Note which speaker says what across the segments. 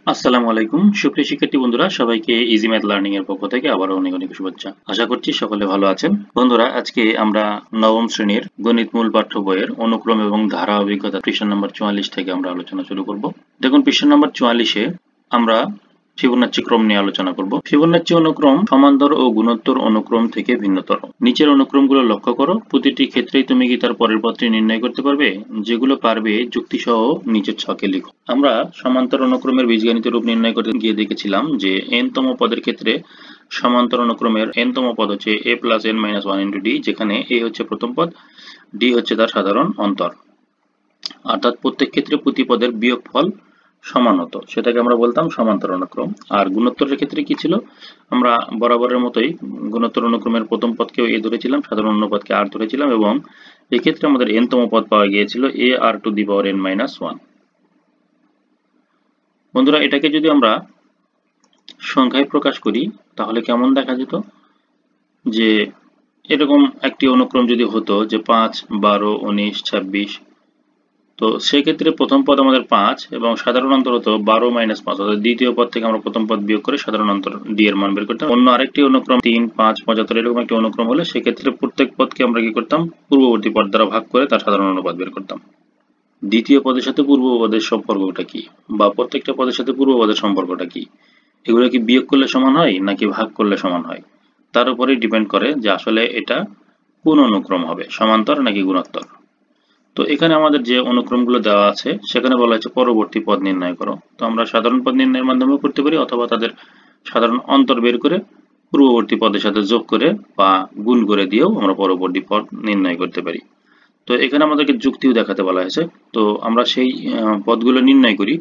Speaker 1: আসসালামু আলাইকুম সুপ্রিয় শিক্ষার্থী বন্ধুরা, সবাইকে ইজি ম্যাথ লার্নিং এর পক্ষ থেকে আবারও অনেক অনেক শুভেচ্ছা। আশা করছি সকলে ভালো আছেন। বন্ধুরা, আজকে আমরা নবম শ্রেণীর গণিত মূল পাঠ্য বইয়ের অনুক্রম এবং ধারা অভিজ্ঞতা পৃষ্ঠা নম্বর 44 থেকে আমরা আলোচনা শুরু করব। দেখুন, পৃষ্ঠা নম্বর 44-এ আমরা ফিবোনাচ্চি ক্রম নিয়ে আলোচনা করব। ফিবোনাচ্চি অনুক্রম সমান্তর ও গুণোত্তর অনুক্রম থেকে ভিন্নতর। নিচের অনুক্রমগুলো লক্ষ্য করো, প্রতিটি ক্ষেত্রেই তুমি কি তার পরের পদটি নির্ণয় করতে পারবে? যেগুলো পারবে যুক্তি সহ নিচের ছকে লিখো। আমরা সমান্তর অনুক্রমের বীজগণিত রূপ নির্ণয় করতে গিয়ে দেখেছিলাম যে n তম পদের ক্ষেত্রে সমান্তর অনুক্রমের n তম পদ হচ্ছে a plus n minus 1 into D, যেখানে a হচ্ছে প্রথম পদ, d হচ্ছে তার সাধারণ অন্তর। অর্থাৎ প্রত্যেক ক্ষেত্রে প্রতি পদের বিয়োগফল সমান হতো, সেটাকে আমরা বলতাম সমান্তর অনুক্রম। আর গুণোত্তরের ক্ষেত্রে কি ছিল? আমরা বরাবরের মতোই গুণোত্তর অনুক্রমের প্রথম পদকেও a ধরেছিলাম, সাধারণ অনুপাতকে r ধরেছিলাম, এবং এক্ষেত্রে আমাদের n তম পদ পাওয়া গিয়েছিল a r to the power n minus 1। বন্ধুরা, এটাকে যদি আমরা সংখ্যায় প্রকাশ করি তাহলে কেমন দেখা যেত? যে এরকম একটি অনুক্রম যদি হতো যে 5, 12, 19, 26, তো সেক্ষেত্রে প্রথম পদ আমাদের 5 এবং সাধারণ অন্তর হতো 12 মাইনাস 5, অর্থাৎ দ্বিতীয় পদ থেকে আমরা প্রথম পদ বিয়োগ করে সাধারণ অন্তর ডি এর মান বের করতাম। অন্য আরেকটি অনুক্রম 3, 5, 75 এরকম একটি অনুক্রম হলে সেক্ষেত্রে প্রত্যেক পদকে আমরা কি করতাম? পূর্ববর্তী পদ দ্বারা ভাগ করে তার সাধারণ অনুপাত বের করতাম। দ্বিতীয় পদের সাথে পূর্ব পদের সম্পর্কটা কি, বা প্রত্যেকটা পদের সাথে পূর্ব পদের সম্পর্কটা কি, এগুলো কি বিয়োগ করলে সমান হয় নাকি ভাগ করলে সমান হয়, তার উপরেই ডিপেন্ড করে যে আসলে এটা কোন অনুক্রম হবে, সমান্তর নাকি গুণোত্তর। তো এখানে আমাদের যে অনুক্রমগুলো দেওয়া আছে সেখানে বলা হয়েছে পরবর্তী পদ নির্ণয় করো। তো আমরা সাধারণ পদ নির্ণয়ের মাধ্যমেও করতে পারি, অথবা তাদের সাধারণ অন্তর বের করে পূর্ববর্তী পদের সাথে যোগ করে বা গুণ করে দিয়েও আমরা পরবর্তী পদ নির্ণয় করতে পারি। তো এখানে আমাদেরকে যুক্তিও দেখাতে বলা হয়েছে। তো আমরা সেই পদগুলো নির্ণয় করি।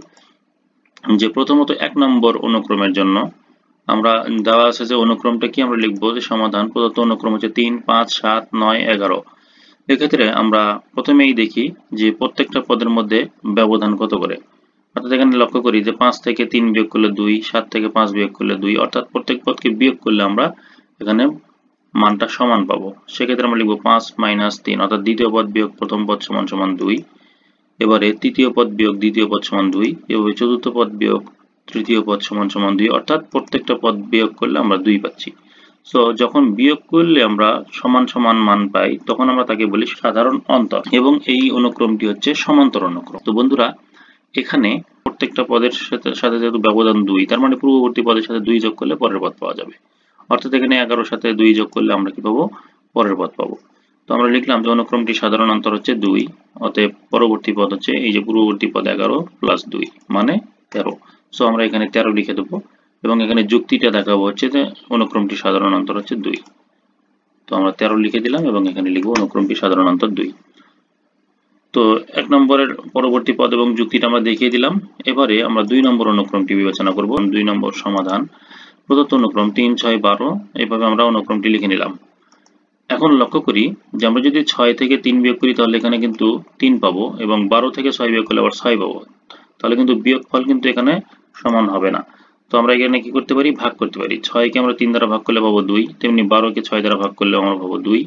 Speaker 1: যে প্রথমত 1 নম্বর অনুক্রমের জন্য আমরা দেওয়া আছে যে অনুক্রমটা কি, আমরা লিখবো যে সমাধান প্রদত্ত অনুক্রম হচ্ছে 3, 5, 7, 9, 11। এক্ষেত্রে আমরা প্রথমেই দেখি যে প্রত্যেকটা পদের মধ্যে ব্যবধান কত করে। অর্থাৎ এখানে লক্ষ্য করি যে 5 থেকে 3 বিয়োগ করলে 2, 7 থেকে 5 বিয়োগ করলে 2, অর্থাৎ প্রত্যেক পদকে বিয়োগ করলে আমরা এখানে মানটা সমান পাবো। সেক্ষেত্রে আমরা লিখবো 5 মাইনাস 3, অর্থাৎ দ্বিতীয় পদ বিয়োগ প্রথম পদ সমান সমান 2। এবারে তৃতীয় পদ বিয়োগ দ্বিতীয় পদ সমান 2, এভাবে চতুর্থ পদ বিয়োগ তৃতীয় পদ সমান সমান 2, অর্থাৎ প্রত্যেকটা পদ বিয়োগ করলে আমরা 2 পাচ্ছি। সো যখন বিয়োগ করলে আমরা সমান সমান মান পাই তখন আমরা তাকে বলি সাধারণ অন্তর, এবং এই অনুক্রমটি হচ্ছে সমান্তর অনুক্রম। তো বন্ধুরা, এখানে প্রত্যেকটা পদের সাথে যেহেতু ব্যবধান 2, তার মানে পূর্ববর্তী পদের সাথে 2 যোগ করলে পরের পদ পাওয়া যাবে। অর্থাৎ এখানে 11 সাথে 2 যোগ করলে আমরা কি পাবো? পরের পদ পাবো। তো আমরা লিখলাম যে অনুক্রমটি সাধারণ অন্তর হচ্ছে 2, অতএব পরবর্তী পদ হচ্ছে এই যে পূর্ববর্তী পদ 11 প্লাস 2 মানে 13। সো আমরা এখানে 13 লিখে দেবো, এবং এখানে যুক্তিটা দেখাবো হচ্ছে যে অনুক্রমটি সাধারণ অন্তর হচ্ছে 2। তো আমরা 13 লিখে দিলাম এবং এখানে লিখবো অনুক্রমটি সাধারণ অন্তর 2। তো 1 নম্বরের পরবর্তী পদ এবং যুক্তিটা আমরা দেখিয়ে দিলাম। এবারে আমরা 2 নম্বর অনুক্রমটি বিবেচনা করব। 2 নম্বর সমাধান প্রদত্ত অনুক্রম 3, 6, 12, এইভাবে আমরা অনুক্রমটি লিখে নিলাম। এখন লক্ষ্য করি যে আমরা যদি 6 থেকে 3 বিয়োগ করি তাহলে এখানে কিন্তু 3 পাবো, এবং 12 থেকে 6 বিয়োগ করলে আবার 6 পাবো। তাহলে কিন্তু বিয়োগফল কিন্তু এখানে সমান হবে না। তো আমরা এখানে কি করতে পারি? ভাগ করতে পারি। 6 কে আমরা 3 দ্বারা ভাগ করলে পাবো 2, তেমনি 12 কে 6 দ্বারা ভাগ করলে আমরা পাবো 2,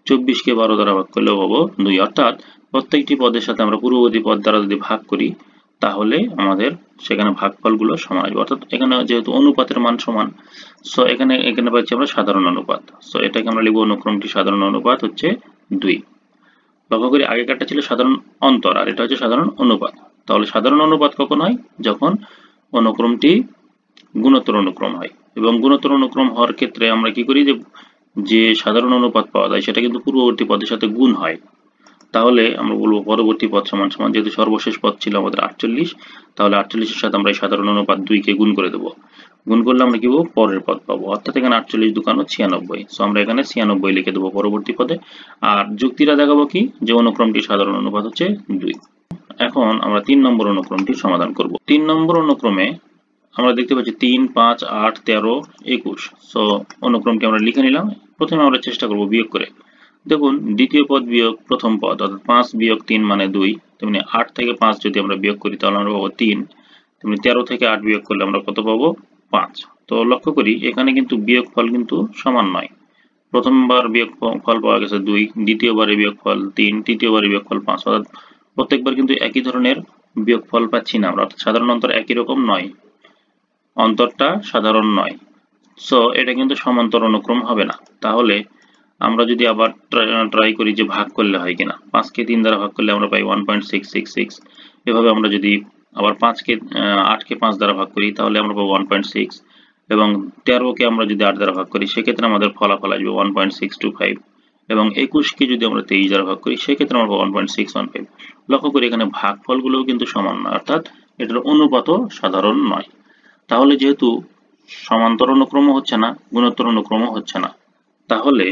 Speaker 1: 24 কে 12 দ্বারা ভাগ করলেও পাবো 2। অর্থাৎ প্রত্যেকটি পদের সাথে আমরা পূর্ববর্তী পদ দ্বারা যদি ভাগ করি তাহলে আমাদের সেখানে ভাগফলগুলো সমান আসবে। অর্থাৎ এখানে যেহেতু অনুপাতের মান সমান, সো এখানে পাচ্ছি আমরা সাধারণ অনুপাত। সো এটাকে আমরা লিখব অনুক্রমটি সাধারণ অনুপাত হচ্ছে 2। লক্ষ্য করি আগেকারটা ছিল সাধারণ অন্তর আর এটা হচ্ছে সাধারণ অনুপাত। তাহলে সাধারণ অনুপাত কখন হয়? যখন অনুক্রমটি গুণোত্তর অনুক্রম হয়। এবং গুণোত্তর অনুক্রম হওয়ার ক্ষেত্রে আমরা কি করি, যে সাধারণ অনুপাত পাওয়া যায় সেটা কিন্তু পূর্ববর্তী পদের সাথে গুণ হয়। তাহলে আমরা বলবো পরবর্তী পদ সমান সমান, যেহেতু সর্বশেষ পদ ছিল আমাদের 48, তাহলে 48-এর সাথে আমরা এই সাধারণ অনুপাত 2 কে গুণ করে দেবো। গুণ করলে আমরা কি পাবো? পরের পদ পাবো। অর্থাৎ এখানে 48 দুগুণ 96। সো আমরা এখানে 96 লিখে দেবো পরবর্তী পদে। আর যুক্তিটা দেখাবো কি, যে অনুক্রমটি সাধারণ অনুপাত হচ্ছে 2। এখন আমরা 3 নম্বর অনুক্রমটি সমাধান করব। 3 নম্বর অনুক্রমে আমরা দেখতে পাচ্ছি 3, 5, 8, 13, 21। সো অনুক্রমটি আমরা লিখে নিলাম। প্রথমে আমরা চেষ্টা করব বিয়োগ করে। দেখুন, দ্বিতীয় পদ বিয়োগ প্রথম পদ, অর্থাৎ 5 বিয়োগ 3 মানে 2, তেমনি 8 থেকে 5 যদি আমরা বিয়োগ করি তাহলে আমরা পাবো 3, তেমনি 13 থেকে 8 বিয়োগ করলে আমরা কত পাবো? 5। তো লক্ষ্য করি এখানে কিন্তু বিয়োগ ফল কিন্তু সমান নয়। প্রথমবার বিয়োগ ফল পাওয়া গেছে 2, দ্বিতীয়বারে বিয়োগ ফল 3, তৃতীয়বারে বিয়োগ ফল 5, অর্থাৎ প্রত্যেকবার কিন্তু একই ধরনের বিয়োগ ফল পাচ্ছি না আমরা, অর্থাৎ সাধারণ অন্তর একই রকম নয়। অন্তরটা সাধারণ নয়। সো এটা কিন্তু সমান্তর অনুক্রম হবে না। তাহলে আমরা যদি আবার ট্রাই করি যে ভাগ করলে হয় কিনা, 5 কে 3 দ্বারা ভাগ করলে আমরা পাই 1.666। এভাবে আমরা যদি আবার 8 কে 5 দ্বারা ভাগ করি তাহলে আমরা পাবো 1.6, এবং 13 কে আমরা যদি 8 দ্বারা ভাগ করি সেক্ষেত্রে আমাদের ফলাফল আসবে 1.625, এবং 21 কে যদি আমরা 23 দ্বারা ভাগ করি সেক্ষেত্রে আমরা পাবো 1.615। লক্ষ্য করি এখানে ভাগফলগুলোও কিন্তু সমান নয়, অর্থাৎ এটার অনুপাতও সাধারণ নয়। তাহলে যেহেতু সমান্তর অনুক্রমও হচ্ছে না, গুণোত্তর অনুক্রমও হচ্ছে না, তাহলে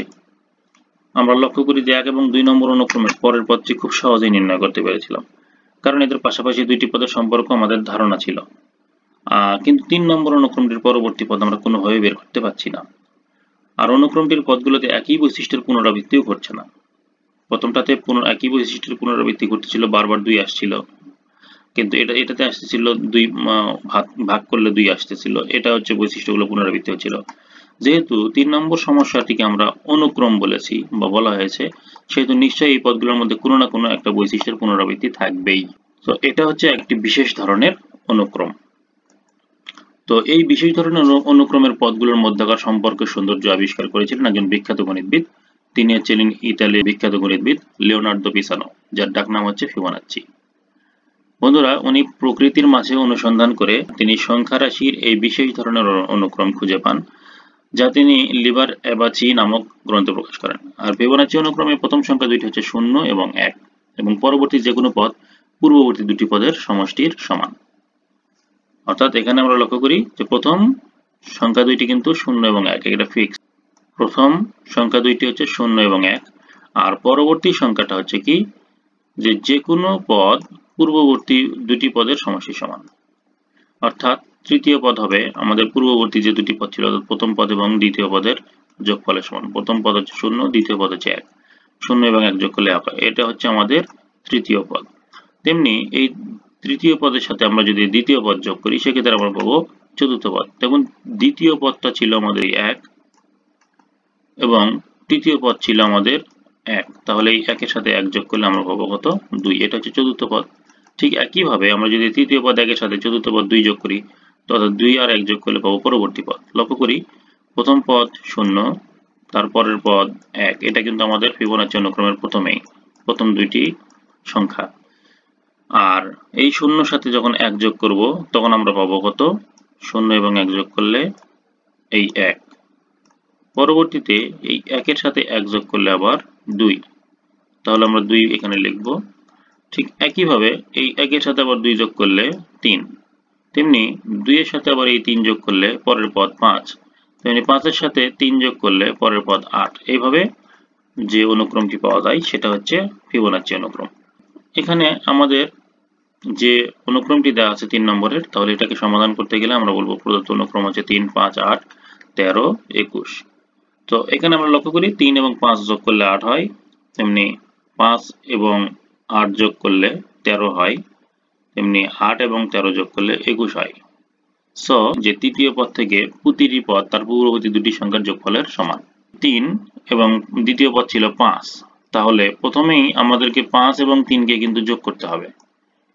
Speaker 1: আমরা লক্ষ্য করি যে 1 এবং 2 নম্বর অনুক্রমের পরের পদটি খুব সহজেই নির্ণয় করতে পেরেছিলাম, কারণ এদের পাশাপাশি দুইটি পদের সম্পর্ক আমাদের ধারণা ছিল। কিন্তু 3 নম্বর অনুক্রমটির পরবর্তী পদ আমরা কোনোভাবে বের করতে পারছি না। আর অনুক্রমটির পদগুলোতে একই বৈশিষ্ট্যের পুনরাবৃত্তিও ঘটছে না। প্রথমটাতে একই বৈশিষ্ট্যের পুনরাবৃত্তি ঘটছিল, বারবার 2 আসছিল, কিন্তু এটাতে আসতেছিল 2 ভাগ করলে 2 আসতেছিল। এটা হচ্ছে বৈশিষ্ট্যগুলো পুনরাবৃত্তি হচ্ছিল। যেহেতু 3 নম্বর সমস্যাটিকে আমরা অনুক্রম বলেছি বা বলা হয়েছে, সেহেতু নিশ্চয়ই এই পদগুলোর মধ্যে কোনো না কোনো একটা বৈশিষ্ট্যের পুনরাবৃত্তি থাকবেই। তো এটা হচ্ছে একটি বিশেষ ধরনের অনুক্রম। তো এই বিশেষ ধরনের অনুক্রমের পদগুলোর মধ্যকার সম্পর্কের সৌন্দর্য আবিষ্কার করেছিলেন একজন বিখ্যাত গণিতবিদ। তিনি ছিলেন ইতালির বিখ্যাত গণিতবিদ লিওনার্দো পিসানো, যার ডাকনাম হচ্ছে ফিবোনাচ্চি। বন্ধুরা, উনি প্রকৃতির মাঝে অনুসন্ধান করে তিনি সংখ্যা রাশির এই বিশেষ ধরনের অনুক্রম খুঁজে পান, যা তিনি লিবার অ্যাবাচি নামক গ্রন্থে প্রকাশ করেন। আর ফিবোনাচ্চি অনুক্রমে প্রথম সংখ্যা দুইটি হচ্ছে 0 এবং 1, এবং পরবর্তী যে কোনো পদ পূর্ববর্তী দুটি পদের সমষ্টির সমান। অর্থাৎ এখানে আমরা লক্ষ্য করি যে প্রথম সংখ্যা দুইটি কিন্তু 0 এবং 1, এটা ফিক্স। প্রথম সংখ্যা দুইটি হচ্ছে 0 এবং 1, আর পরবর্তী সংখ্যাটা হচ্ছে কি, যে কোনো পদ পূর্ববর্তী দুটি পদের সমষ্টির সমান। অর্থাৎ তৃতীয় পদ হবে আমাদের পূর্ববর্তী যে দুটি পদ ছিল, অর্থাৎ প্রথম পদ এবং দ্বিতীয় পদের যোগফলের সমান। প্রথম পদ হচ্ছে 0, দ্বিতীয় পদ হচ্ছে 1, 0 এবং 1 যোগ করলে 1 হয়। এটা হচ্ছে আমাদের তৃতীয় পদ। তেমনি এই তৃতীয় পদের সাথে আমরা যদি দ্বিতীয় পদ যোগ করি সেক্ষেত্রে আমরা পাবো চতুর্থ পদ। দেখুন, দ্বিতীয় পদটা ছিল আমাদের 1 এবং তৃতীয় পদ ছিল আমাদের 1, তাহলে এই 1 এর সাথে 1 যোগ করলে আমরা পাবো কত, 2। এটা হচ্ছে চতুর্থ পদ। ঠিক একইভাবে আমরা যদি তৃতীয় পদ 1 এর সাথে চতুর্থ পদ 2 যোগ করি, অর্থাৎ 2 আর 1 যোগ করলে পাবো পরবর্তী পদ। লক্ষ্য করি প্রথম পদ 0, তারপরের পদ 1, এটা কিন্তু আমাদের ফিবোনাচ্চি অনুক্রমের প্রথম দুইটি সংখ্যা। আর এই 0 সাথে যখন 1 যোগ করব তখন আমরা পাবো কত, 0 এবং 1 যোগ করলে এই 1। পরবর্তীতে এই 1 এর সাথে 1 যোগ করলে আবার 2, তাহলে আমরা 2 এখানে লিখব। ঠিক একইভাবে এই 1 এর সাথে আবার 2 যোগ করলে 3, তেমনি 2 এর সাথে আবার এই 3 যোগ করলে পরের পদ 5, তেমনি 5 এর সাথে 3 যোগ করলে পরের পদ 8। এইভাবে যে অনুক্রমটি পাওয়া যায় সেটা হচ্ছে ফিবোনাচ্চি অনুক্রম। এখানে আমাদের যে অনুক্রমটি দেওয়া আছে 3 নম্বরের, তাহলে এটাকে সমাধান করতে গেলে আমরা বলবো প্রদত্ত অনুক্রম হচ্ছে 3, 5, 8, 13, 21। তো এখানে আমরা লক্ষ্য করি 3 এবং 5 যোগ করলে 8 হয়, তেমনি 5 এবং 8 যোগ করলে 13 হয়, তেমনি 8 এবং 13 যোগ করলে 21 হয়। সো যে তৃতীয় পদ থেকে প্রতিটি পদ তার পূর্ববর্তী দুটি সংখ্যার যোগফলের সমান। 3 এবং দ্বিতীয় পদ ছিল 5, তাহলে প্রথমেই আমাদেরকে 5 এবং 3 কে কিন্তু যোগ করতে হবে।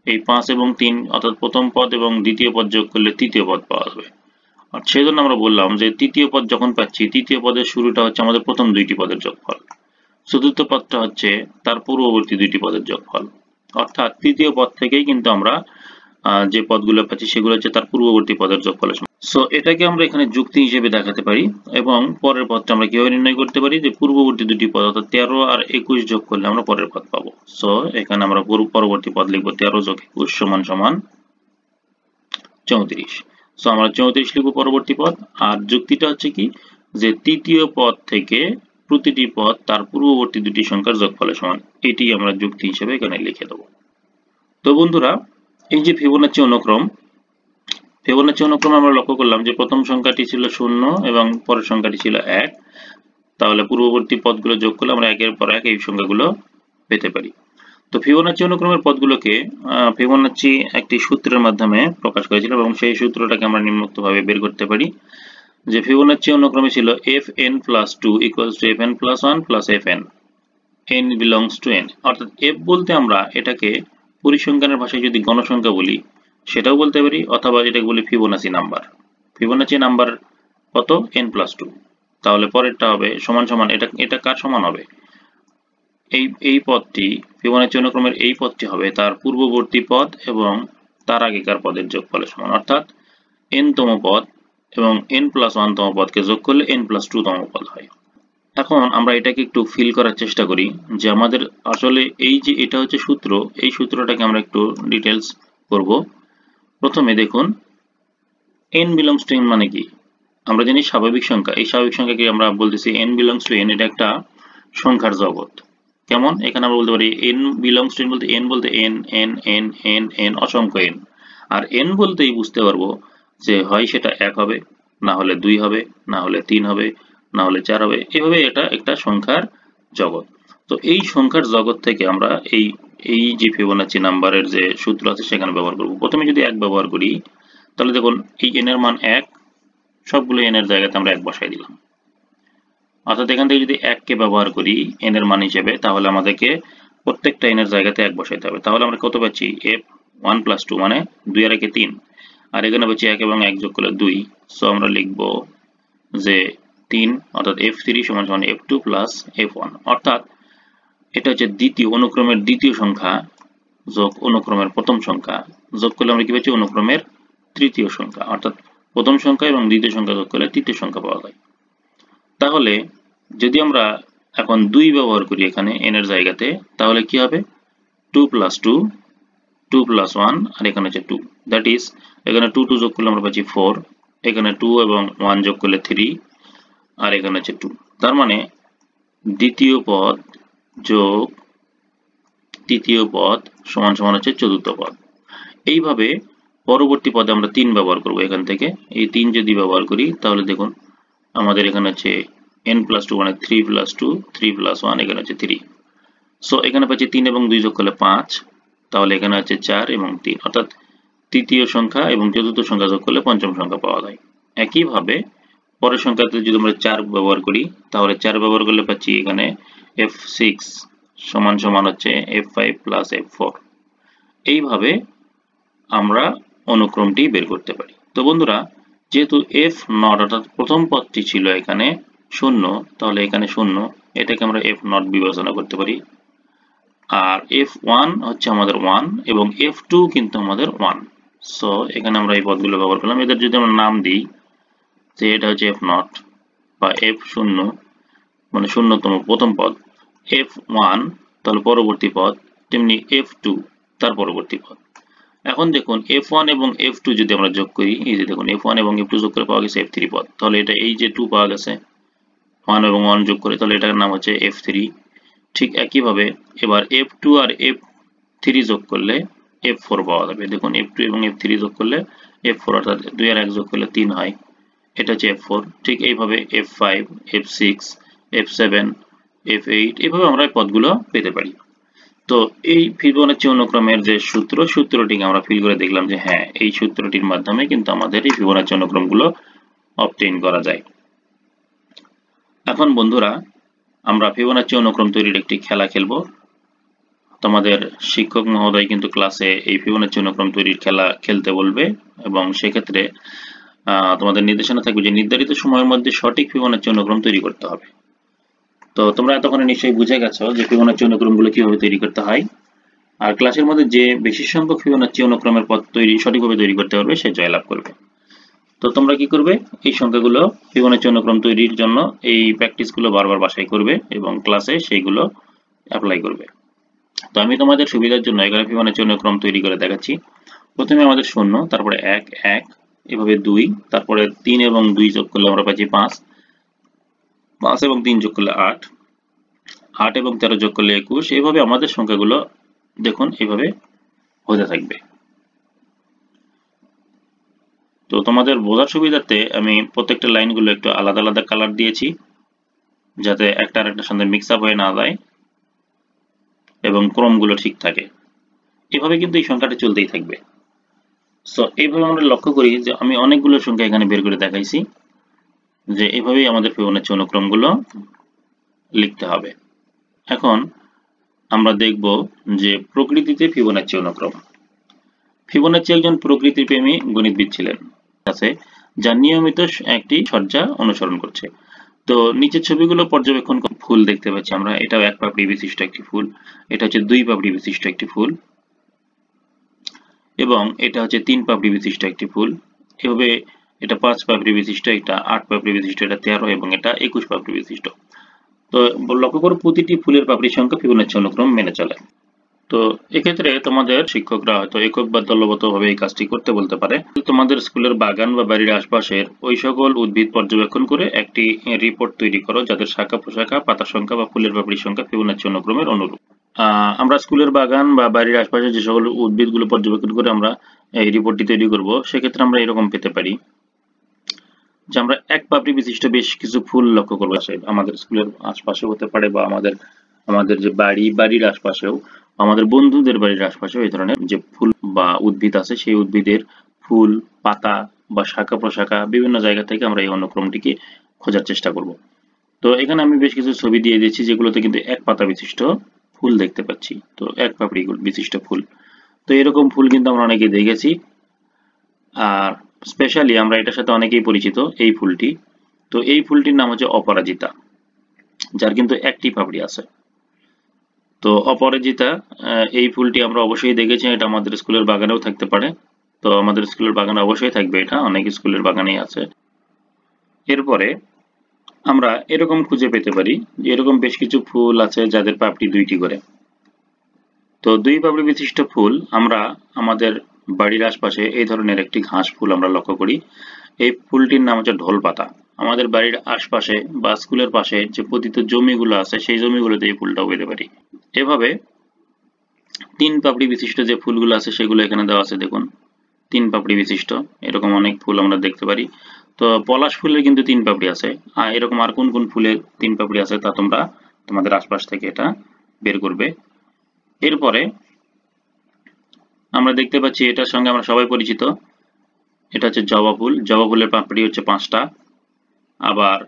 Speaker 1: এই 5 এবং 3 অর্থাৎ প্রথম পদ এবং দ্বিতীয় পদ যোগ করলে তৃতীয় পদ পাওয়া যাবে। আর সেজন্য আমরা বললাম যে তৃতীয় পদ যখন পাচ্ছি, তৃতীয় পদের শুরুটা হচ্ছে আমাদের প্রথম দুইটি পদের যোগফল, চতুর্থ পদটা হচ্ছে তার পূর্ববর্তী দুইটি পদের যোগফল। অর্থাৎ তৃতীয় পদ থেকেই কিন্তু আমরা যে পদগুলো পাচ্ছি সেগুলো হচ্ছে তার পূর্ববর্তী পদের যোগফলের সমান। সো এটাকে আমরা এখানে যুক্তি হিসেবে দেখাতে পারি, এবং পরের পদটা আমরা কিভাবে নির্ণয় করতে পারি, যে পূর্ববর্তী দুটি পদ অর্থাৎ 13 আর 21 যোগ করলে আমরা পরের পদ পাবো। সো এখানে আমরা পরবর্তী পদ লিখবো 13 যোগ 21 সমান সমান 34। সো আমরা 34 লিখবো পরবর্তী পদ। আর যুক্তিটা হচ্ছে কি, যে তৃতীয় পদ থেকে প্রতিটি পদ তার পূর্ববর্তী দুটি সংখ্যার যোগফলের সমান। এটি আমরা যুক্তি হিসেবে এখানে লিখে দেব। তো বন্ধুরা, এই যে ফিবোনাচ্চি অনুক্রম আমরা লক্ষ্য করলাম যে প্রথম সংখ্যাটি ছিল 0 এবং পরের সংখ্যাটি ছিল 1, তাহলে পূর্ববর্তী পদগুলো যোগ করলে আমরা একের পর এক এই সংখ্যাগুলো পেতে পারি। তো ফিবোনাচ্চি অনুক্রমের পদগুলোকে ফিবোনাচ্চি একটি সূত্রের মাধ্যমে প্রকাশ করেছিল, এবং সেই সূত্রটাকে আমরা নিম্নোক্তভাবে বের করতে পারি, যে ফিবোনাচ্চি অনুক্রমে ছিল fn + 2 = fn + 1 + fn, n belongs to n। অর্থাৎ f বলতে আমরা এটাকে পরিসংখ্যানের ভাষায় যদি গণসংখ্যা বলি সেটাও বলতে পারি, অথবা এটাকে বলি ফিবোনাচি নাম্বার। ফিবোনাচি নাম্বার কত n+2, তাহলে পরেরটা হবে সমান সমান, এটা কার সমান হবে, এই পদটি ফিবোনাচি অনুক্রমের এই পদটি হবে তার পূর্ববর্তী পদ এবং তার আগেকার পদের যোগফলের সমান, অর্থাৎ n তম পদ এবং n+1 তম পদকে যোগ করলে n+2 তম পদ হয়। এখন আমরা এটাকে একটু ফিল করার চেষ্টা করি যে আমাদের আসলে এই যে এটা হচ্ছে সূত্র, এই সূত্রটাকে আমরা একটু ডিটেলস করব। প্রথমে দেখুন n belongs to n মানে কি, আমরা জানি স্বাভাবিক সংখ্যা, এই স্বাভাবিক সংখ্যাকে আমরা বলতেছি n belongs to n, এটা একটা সংখ্যার জগৎ। কেমন, এখানে আমরা বলতে পারি n belongs to n বলতে n বলতে n n n n n অসংখ্য n, আর n বলতেই বুঝতে পারবো যে হয় সেটা 1 হবে, না হলে 2 হবে, না হলে 3 হবে, না হলে 4 হবে, এভাবে এটা একটা সংখ্যার জগৎ। তো এই সংখ্যার জগৎ থেকে আমরা এই যে ফিবোনাচি নাম্বারের যে সূত্র আছে সেখানে ব্যবহার করব। প্রথমে যদি 1 ব্যবহার করি তাহলে দেখুন এই n এর মান 1, সবগুলো n এর জায়গাতে আমরা 1 বসাই দিলাম। অর্থাৎ এখান থেকে যদি 1 কে ব্যবহার করি n এর মান হিসেবে, তাহলে আমাদেরকে প্রত্যেকটা n এর জায়গাতে 1 বসাইতে হবে। তাহলে আমরা কত পাচ্ছি, f1+2 মানে 2 আর 1 3, আর এখানে পাচ্ছি 1 এবং 1 যোগ করলে 2, সো আমরা লিখব যে 3, অর্থাৎ f3 সমান সমান f2 প্লাস f1, অর্থাৎ এটা হচ্ছে দ্বিতীয় অনুক্রমের দ্বিতীয় সংখ্যা যোগ অনুক্রমের প্রথম সংখ্যা যোগ করলে আমরা কি পাচ্ছি, অনুক্রমের তৃতীয় সংখ্যা, অর্থাৎ প্রথম সংখ্যা এবং দ্বিতীয় সংখ্যা যোগ করলে তৃতীয় সংখ্যা পাওয়া যায়। তাহলে যদি আমরা এখন 2 ব্যবহার করি এখানে n এর জায়গাতে, তাহলে কি হবে, 2+2, 2+1, আর এখানে হচ্ছে 2, দ্যাট ইজ এখানে 2 2 যোগ করলে আমরা পাচ্ছি 4, এখানে 2 এবং 1 যোগ করলে 3, আর এখানে হচ্ছে 2, তার মানে দ্বিতীয় পদ যোগ তৃতীয় পদ সমান সমান হচ্ছে চতুর্থ পদ। এইভাবে পরবর্তী পদে আমরা 3 ব্যবহার করব, এখান থেকে এই 3 যদি ব্যবহার করি তাহলে দেখুন আমাদের এখানে হচ্ছে n+2 মানে 3+2, 3+1, এখানে হচ্ছে 3, সো এখানে পাচ্ছি 3 এবং 2 যোগ করলে 5, তাহলে এখানে হচ্ছে 4 এবং 3, অর্থাৎ তৃতীয় সংখ্যা এবং চতুর্থ সংখ্যা যোগ করলে পঞ্চম সংখ্যা পাওয়া যায়। একইভাবে পরের সংখ্যাতে যদি আমরা 4 ব্যবহার করি তাহলে 4 ব্যবহার করলে পাচ্ছি এখানে f6 সমান সমান হচ্ছে f5 প্লাস f4, এইভাবে আমরা অনুক্রমটি বের করতে পারি। তো বন্ধুরা, যেহেতু f0 অর্থাৎ প্রথম পদটি ছিল এখানে 0, তাহলে এখানে 0, এটাকে আমরা f0 বিবেচনা করতে পারি, আর f1 হচ্ছে আমাদের 1 এবং f2 কিন্তু আমাদের 1, সো এখানে আমরা এই পদগুলো ব্যবহার করলাম। এদের যদি আমরা নাম দিই যে এটা হচ্ছে f0 বা f0 মানে শূন্যতম প্রথম পদ, f1 তাহলে পরবর্তী পদ, তেমনি f2 তার পরবর্তী পদ। এখন দেখুন f1 এবং f2 যদি আমরা যোগ করি, এই যে দেখুন f1 এবং f2 যোগ করে পাওয়া গেছে f3 পদ, তাহলে এটা এই যে 2 পাওয়া গেছে 1 এবং 1 যোগ করে, তাহলে এটার নাম হচ্ছে f3। ঠিক একইভাবে এবার f2 আর f3 যোগ করলে f4 পাওয়া যাবে। দেখুন f2 এবং f3 যোগ করলে f4, অর্থাৎ 2 আর 1 যোগ করলে 3 হয়, এটা হচ্ছে f4। ঠিক এইভাবে f5, f6, f7, f8, এইভাবে আমরা এই পদগুলো পেতে পারি। তো এই ফিবোনাচি অনুক্রমের যে সূত্রটিকে আমরা ফিল করে দেখলাম যে হ্যাঁ, এই সূত্রটির মাধ্যমে কিন্তু আমাদের এই ফিবোনাচি অনুক্রমগুলো অবটেইন করা যায়। এখন বন্ধুরা, আমরা ফিবোনাচি অনুক্রম তৈরির একটি খেলা খেলব। তোমাদের শিক্ষক মহোদয় কিন্তু ক্লাসে এই ফিবোনাচি অনুক্রম তৈরির খেলা খেলতে বলবে, এবং সেক্ষেত্রে তোমাদের নির্দেশনা থাকবে যে নির্ধারিত সময়ের মধ্যে সঠিক ফিবোনাচি অনুক্রম তৈরি করতে হবে। তো তোমরা এতক্ষণে নিশ্চয়ই বুঝে গেছো যে ফিবোনাচি অনুক্রমগুলো কিভাবে তৈরি করতে হয়, আর ক্লাসের মধ্যে যে বেশি সংখ্যক ফিবোনাচি অনুক্রমের পদ সঠিকভাবে তৈরি করতে পারবে সে জয়লাভ করবে। তো তোমরা কি করবে, এই সংখ্যাগুলো ফিবোনাচি অনুক্রম তৈরির জন্য এই প্র্যাকটিসগুলো বারবার বাসায় করবে এবং ক্লাসে সেইগুলো অ্যাপ্লাই করবে। তো আমি তোমাদের সুবিধার জন্য এখানে ফিবোনাচি অনুক্রম তৈরি করে দেখাচ্ছি। প্রথমে আমাদের 0, তারপরে 1 1, এভাবে 2, তারপরে 3 এবং 2 যোগ করলে আমরা পাচ্ছি 5, 5 এবং 3 যোগ করলে 8, 8 এবং 13 যোগ করলে 21, এইভাবে আমাদের সংখ্যাগুলো দেখুন এইভাবে হতে থাকবে। তো তোমাদের বোঝার সুবিধার্থে আমি প্রত্যেকটা লাইনগুলো একটু আলাদা আলাদা কালার দিয়েছি, যাতে একটা আরেকটার সাথে মিক্স আপ হয়ে না যায় এবং ক্রমগুলো ঠিক থাকে। এভাবে কিন্তু এই সংখ্যাটা চলতেই থাকবে। সো এইভাবে আমরা লক্ষ্য করি যে আমি অনেকগুলো সংখ্যা এখানে বের করে দেখাইছি, যে এভাবেই আমাদের ফিবোনাচি অনুক্রমগুলো লিখতে হবে। এখন আমরা দেখব যে প্রকৃতিতে ফিবোনাচি অনুক্রম। ফিবোনাচি একজন প্রকৃতিপ্রেমী গণিতবিদ ছিলেন। আছে যা নিয়মিত একটি সজ্জা অনুসরণ করছে। তো নিচের ছবিগুলো পর্যবেক্ষণ ফুল দেখতে পাচ্ছি আমরা, এটাও 1 পাপড়ি বিশিষ্ট একটি ফুল, এটা হচ্ছে 2 পাপড়ি বিশিষ্ট একটি ফুল, এবং এটা হচ্ছে 3 পাপড়ি বিশিষ্ট একটি ফুল। এভাবে এটা 5 পাপড়ি বিশিষ্ট, এটা 8 পাপড়ি বিশিষ্ট, এটা 13 এবং এটা 21 পাপড়ি বিশিষ্ট। তো লক্ষ্য করো প্রতিটি ফুলের পাপড়ির সংখ্যা ফিবোনাচ্চি অনুক্রম মেনে চলে। তো এক্ষেত্রে তোমাদের শিক্ষকরা হয়তো একক বা দলগতভাবে এই কাজটি করতে বলতে পারে। তোমাদের স্কুলের বাগান বা বাড়ির আশপাশের ওই সকল উদ্ভিদ পর্যবেক্ষণ করে একটি রিপোর্ট তৈরি করো যাদের শাখা প্রশাখা, পাতা সংখ্যা বা ফুলের পাপড়ির সংখ্যা ফিবোনাচ্চি অনুক্রমের অনুরূপ। আমরা স্কুলের বাগান বা বাড়ির আশপাশে যে সকল উদ্ভিদগুলো পর্যবেক্ষণ করে আমরা এই রিপোর্টটি তৈরি করব, সেক্ষেত্রে আমরা এরকম পেতে পারি যে আমরা 1 পাপড়ি বিশিষ্ট বেশ কিছু ফুল লক্ষ্য করবো। আমাদের স্কুলের আশপাশে হতে পারে বা আমাদের যে বাড়ির আশপাশেও, আমাদের বন্ধুদের বাড়ির আশপাশেও এই ধরনের যে ফুল বা উদ্ভিদ আছে সেই উদ্ভিদের ফুল, পাতা বা শাখা প্রশাখা বিভিন্ন জায়গা থেকে আমরা এই অনুক্রমটিকে খোঁজার চেষ্টা করব। তো এখানে আমি বেশ কিছু ছবি দিয়ে দিয়েছি যেগুলোতে কিন্তু 1 পাতা বিশিষ্ট ফুল দেখতে পাচ্ছি। তো 1 পাপড়ি বিশিষ্ট ফুল, তো এরকম ফুল কিন্তু আমরা অনেকে দেখেছি। আর স্পেশালি আমরা এটার সাথে অনেকেই পরিচিত এই ফুলটি। তো এই ফুলটির নাম হচ্ছে অপরাজিতা, যার কিন্তু 1টি পাপড়ি আছে। তো অপরাজিতা এই ফুলটি আমরা অবশ্যই দেখেছি, এটা আমাদের স্কুলের বাগানেও থাকতে পারে। তো আমাদের স্কুলের বাগানে অবশ্যই থাকবে, এটা অনেক স্কুলের বাগানেই আছে। এরপরে আমরা এরকম খুঁজে পেতে পারি যে এরকম বেশ কিছু ফুল আছে যাদের পাপড়ি 2টি করে। তো 2 পাপড়ি বিশিষ্ট ফুল আমরা আমাদের বাড়ির আশপাশে এই ধরনের একটি ঘাস ফুল আমরা লক্ষ্য করি। এই ফুলটির নাম হচ্ছে ঢোল পাতা। আমাদের বাড়ির আশপাশে বা স্কুলের পাশে যে পতিত জমিগুলো আছে সেই জমিগুলোতে এই ফুলটাও পেতে পারি। এভাবে 3 পাপড়ি বিশিষ্ট যে ফুলগুলো আছে সেগুলো এখানে দেওয়া আছে, দেখুন 3 পাপড়ি বিশিষ্ট এরকম অনেক ফুল আমরা দেখতে পারি। তো পলাশ ফুলের কিন্তু 3 পাপড়ি আছে, আর এরকম আর কোন কোন ফুলের 3 পাপড়ি আছে তা তোমরা তোমাদের আশপাশ থেকে এটা বের করবে। এরপরে আমরা দেখতে পাচ্ছি এটার সঙ্গে আমরা সবাই পরিচিত, এটা হচ্ছে জবা ফুল। জবা ফুলের পাপড়ি হচ্ছে 5টা। আবার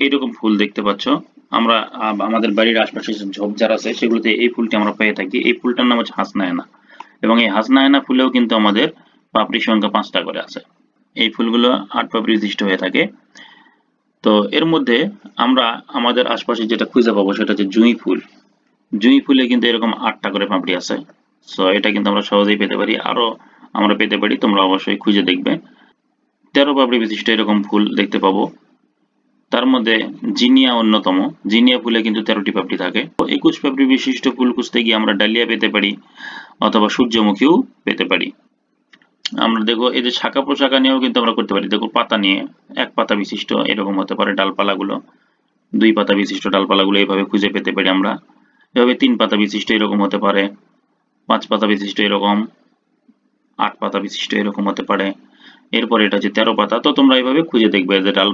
Speaker 1: এইরকম ফুল দেখতে পাচ্ছ, আমরা আমাদের বাড়ির আশপাশে যে ঝোপঝাড় আছে সেগুলোতে এই ফুলটি আমরা পেয়ে থাকি। এই ফুলটার নাম হচ্ছে হাসনায়না, এবং এই হাসনায়না ফুলেও কিন্তু আমাদের পাপড়ির সংখ্যা 5টা করে আছে। এই ফুলগুলো 8 পাপড়ি বিশিষ্ট হয়ে থাকে। তো এর মধ্যে আমরা আমাদের আশপাশে যেটা খুঁজে পাবো সেটা হচ্ছে জুঁই ফুল। জুঁই ফুলে কিন্তু এরকম 8টা করে পাপড়ি আছে। সো এটা কিন্তু আমরা সহজেই পেতে পারি, আরো আমরা পেতে পারি, তোমরা অবশ্যই খুঁজে দেখবে। 13 পাপড়ি বিশিষ্ট এরকম ফুল দেখতে পাবো। তার মধ্যে জিনিয়া অন্যতম। জিনিয়া ফুলে কিন্তু 13টি পাপড়ি থাকে। 21 পাপড়ি বিশিষ্ট ফুল খুঁজতে গিয়ে আমরা ডালিয়া পেতে পারি অথবা সূর্যমুখীও পেতে পারি। আমরা দেখো এই যে শাখা প্রশাখা নিয়েও কিন্তু আমরা করতে পারি। দেখো পাতা নিয়ে 1 পাতা বিশিষ্ট এরকম হতে পারে ডালপালাগুলো, 2 পাতা বিশিষ্ট ডালপালাগুলো এইভাবে খুঁজে পেতে পারি আমরা। এভাবে 3 পাতা বিশিষ্ট এরকম হতে পারে, 5 পাতা বিশিষ্ট এরকম, 8 পাতা বিশিষ্ট এরকম হতে পারে। এরপর এটা হচ্ছে 13 পাতা। তো তোমরা এইভাবে খুঁজে দেখবে যে ডাল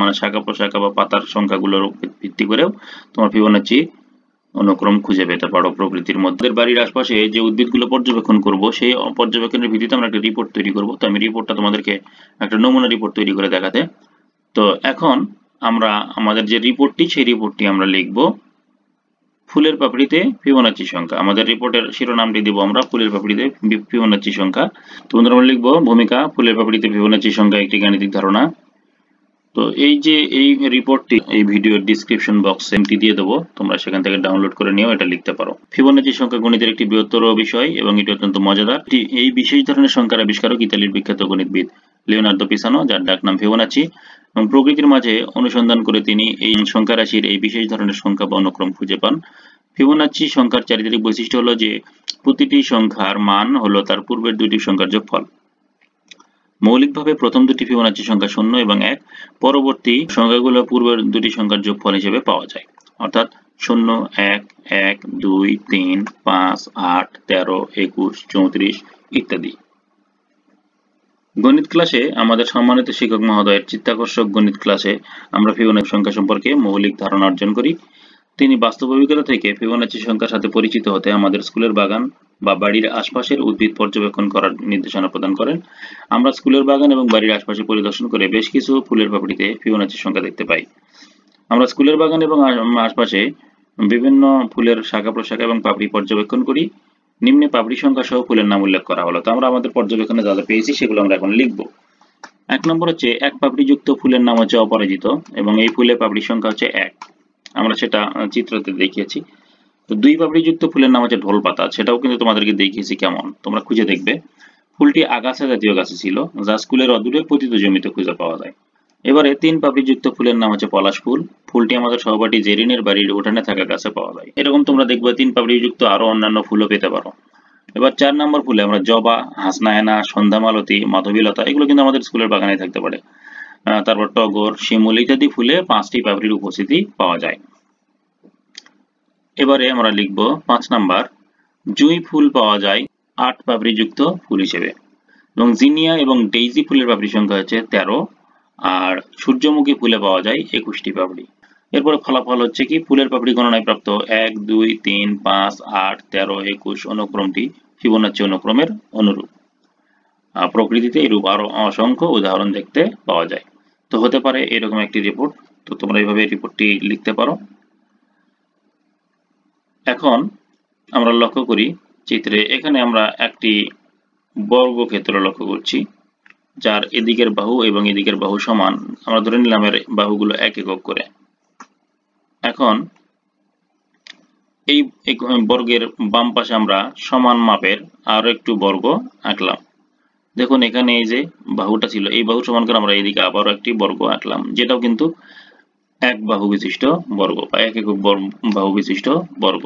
Speaker 1: মানে শাখা প্রশাখা বা পাতার সংখ্যাগুলোর ভিত্তি করেও তোমার ফিবোনাচ্চি অনুক্রম খুঁজে পেতে পারো প্রকৃতির মধ্যে। বাড়ির আশপাশে যে উদ্ভিদগুলো পর্যবেক্ষণ করব সেই পর্যবেক্ষণের ভিত্তিতে আমরা একটা রিপোর্ট তৈরি করব। তো আমি রিপোর্টটা তোমাদেরকে একটা নমুনা রিপোর্ট তৈরি করে দেখাতে। তো এখন আমরা আমাদের যে রিপোর্টটি সেই রিপোর্টটি আমরা লিখব ফুলের পাপড়িতে ফিবোনাচ্চি সংখ্যা। আমাদের রিপোর্টের শিরোনামটি দিব আমরা ফুলের পাপড়িতে ফিবোনাচ্চি সংখ্যা। তো আমরা লিখব ভূমিকা ফুলের পাপড়িতে ফিবোনাচ্চি সংখ্যা একটি গাণিতিক ধারণা। তো এই যে এই রিপোর্টটি এই ভিডিওর ডিসক্রিপশন বক্সে লিংকটি দিয়ে দেবো, তোমরা সেখান থেকে ডাউনলোড করে নিয়েও এটা লিখতে পারো। ফিবোনাচ্চি সংখ্যা গণিতের একটি বৃহত্তর বিষয় এবং এটি অত্যন্ত মজাদার। এই বিশেষ ধরনের সংখ্যার আবিষ্কারক ইতালির বিখ্যাত গণিতবিদ লিওনার্দো পিসানো, যার ডাকনাম ফিবোনাচ্চি, এবং প্রকৃতির মাঝে অনুসন্ধান করে তিনি এই সংখ্যা রাশির এই বিশেষ ধরনের সংখ্যা বা অনুক্রম খুঁজে পান। ফিবোনাচ্চি সংখ্যার চারিত্রিক বৈশিষ্ট্য হলো যে প্রতিটি সংখ্যার মান হলো তার পূর্বের দুটি সংখ্যার যোগফল। মৌলিকভাবে প্রথম দুটি ফিবোনাচ্চি সংখ্যা 0 এবং 1, পরবর্তী সংখ্যাগুলো পূর্বের দুটি সংখ্যার যোগফল হিসেবে পাওয়া যায়, অর্থাৎ 0, 1, 1, 2, 3, 5, 8, 13, 21, 34 ইত্যাদি। গণিত ক্লাসে আমাদের সম্মানিত শিক্ষক মহোদয়ের চিত্তাকর্ষক গণিত ক্লাসে আমরা ফিবোনাচ্চি সংখ্যা সম্পর্কে মৌলিক ধারণা অর্জন করি। তিনি বাস্তব অভিজ্ঞতা থেকে ফিবোনাচ্চি সংখ্যার সাথে পরিচিত হতে আমাদের স্কুলের বাগান বা বাড়ির আশপাশের উদ্ভিদ পর্যবেক্ষণ করার নির্দেশনা প্রদান করেন। আমরা স্কুলের বাগান এবং বাড়ির আশপাশে পরিদর্শন করে বেশ কিছু ফুলের পাপড়িতে ফিবোনাচ্চি সংখ্যা দেখতে পাই। আমরা স্কুলের বাগান এবং আশপাশে বিভিন্ন ফুলের শাখা প্রশাখা এবং পাপড়ি পর্যবেক্ষণ করি। নিম্নে পাপড়ি সংখ্যা সহ ফুলের নাম উল্লেখ করা হলো। তো আমরা আমাদের পর্যবেক্ষণে যা যা পেয়েছি সেগুলো আমরা এখন লিখব। 1 নম্বর হচ্ছে এক পাপড়িযুক্ত ফুলের নাম হচ্ছে অপরাজিত এবং এই ফুলের পাপড়ির সংখ্যা হচ্ছে 1। আমরা সেটা চিত্রতে দেখিয়েছি। তো 2 পাপড়িযুক্ত ফুলের নাম হচ্ছে ঢোল পাতা, সেটাও কিন্তু তোমাদেরকে দেখিয়েছি কেমন, তোমরা খুঁজে দেখবে। ফুলটি আগাছা জাতীয় গাছে ছিল, যা স্কুলের অদূরে পতিত জমিতে খুঁজে পাওয়া যায়। এবারে 3 পাপড়িযুক্ত ফুলের নাম হচ্ছে পলাশ ফুল, ফুলটি আমাদের সহপাঠী জেরিনের বাড়ির উঠানে থাকা গাছে পাওয়া যায়। এরকম তোমরা দেখবে 3 পাপড়িযুক্ত আরো অন্যান্য ফুলও পেতে পারো। এবার 4 নম্বর ফুলে আমরা জবা, হাসনাহেনা, সন্ধ্যামালতী, মাধবীলতা এগুলো কিন্তু আমাদের স্কুলের বাগানে থাকতে পারে। তারপর টগর, শিমুল ইত্যাদি ফুলে 5টি পাপড়ির উপস্থিতি পাওয়া যায়। এবারে আমরা লিখব 5 নাম্বার, জুঁই ফুল পাওয়া যায় 8 পাপড়িযুক্ত ফুল হিসেবে এবং জিনিয়া এবং ডেইজি ফুলের পাপড়ির সংখ্যা হচ্ছে 13 আর সূর্যমুখী ফুলে পাওয়া যায় 21টি পাপড়ি। এরপরে ফলাফল হচ্ছে কি, ফুলের পাপড়ি গণনায় প্রাপ্ত 1, 2, 3, 5, 8, 13, 21 অনুক্রমটি ফিবোনাচ্চি অনুক্রমের অনুরূপ। প্রকৃতিতে এরূপ আরো অসংখ্য উদাহরণ দেখতে পাওয়া যায়। তো হতে পারে এরকম একটি রিপোর্ট। তো তোমরা এইভাবে রিপোর্টটি লিখতে পারো। এখন আমরা লক্ষ্য করি চিত্রে, এখানে আমরা একটি বর্গক্ষেত্র লক্ষ্য করছি যার এদিকের বাহু এবং এদিকের বাহু সমান। আমরা ধরে নিলাম এর বাহুগুলো 1 একক করে। এখন এই বর্গের বাম পাশে আমরা সমান মাপের আরো একটু বর্গ আঁকলাম। দেখুন এখানে এই যে বাহুটা ছিল, এই বাহু সমান করে আমরা এদিকে আবারও একটি বর্গ আঁকলাম, যেটাও কিন্তু 1 বাহু বিশিষ্ট বর্গ বা 1 একক বাহু বিশিষ্ট বর্গ।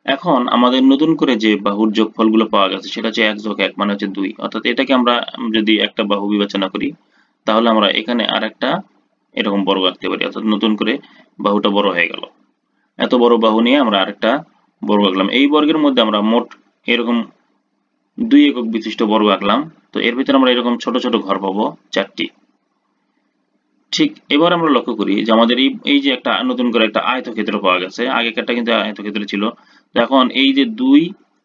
Speaker 1: এখন আমাদের নতুন করে যে বাহুর যোগফলগুলো পাওয়া গেছে সেটা হচ্ছে 1 + 1 মানে হচ্ছে 2, অর্থাৎ এটাকে আমরা যদি একটা বাহু বিবেচনা করি তাহলে আমরা এখানে আরেকটা এরকম বর্গ আঁকতে পারি, অর্থাৎ নতুন করে বাহুটা বড় হয়ে গেল। এত বড় বাহু নিয়ে আমরা আরেকটা বর্গ আঁকলাম। এই বর্গের মধ্যে আমরা মোট এরকম 2 একক বিশিষ্ট বর্গ আঁকলাম। তো এর ভিতরে আমরা এরকম ছোট ছোট ঘর পাবো 4টি। ঠিক এবার আমরা লক্ষ্য করি যে আমাদের এই যে একটা নতুন করে একটা আয়তক্ষেত্র পাওয়া গেছে, আগেকারটা কিন্তু আয়তক্ষেত্র ছিল। তো এখন এই যে 2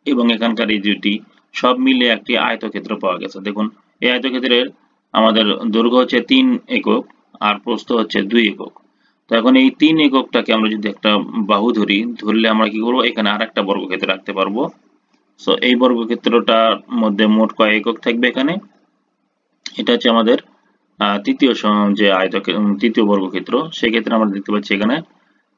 Speaker 1: এবং এখানকার এই দুটি সব মিলে একটি আয়তক্ষেত্র পাওয়া গেছে। দেখুন এই আয়তক্ষেত্রের আমাদের দৈর্ঘ্য হচ্ছে 3 একক আর প্রস্থ হচ্ছে 2 একক। তো এখন এই 3 এককটাকে আমরা যদি একটা বাহু ধরলে আমরা কি করবো, এখানে আরেকটা বর্গক্ষেত্র রাখতে পারবো। সো এই বর্গক্ষেত্রটার মধ্যে মোট কয় একক থাকবে, এখানে এটা হচ্ছে আমাদের তৃতীয় বর্গক্ষেত্র। সেক্ষেত্রে আমরা দেখতে পাচ্ছি এখানে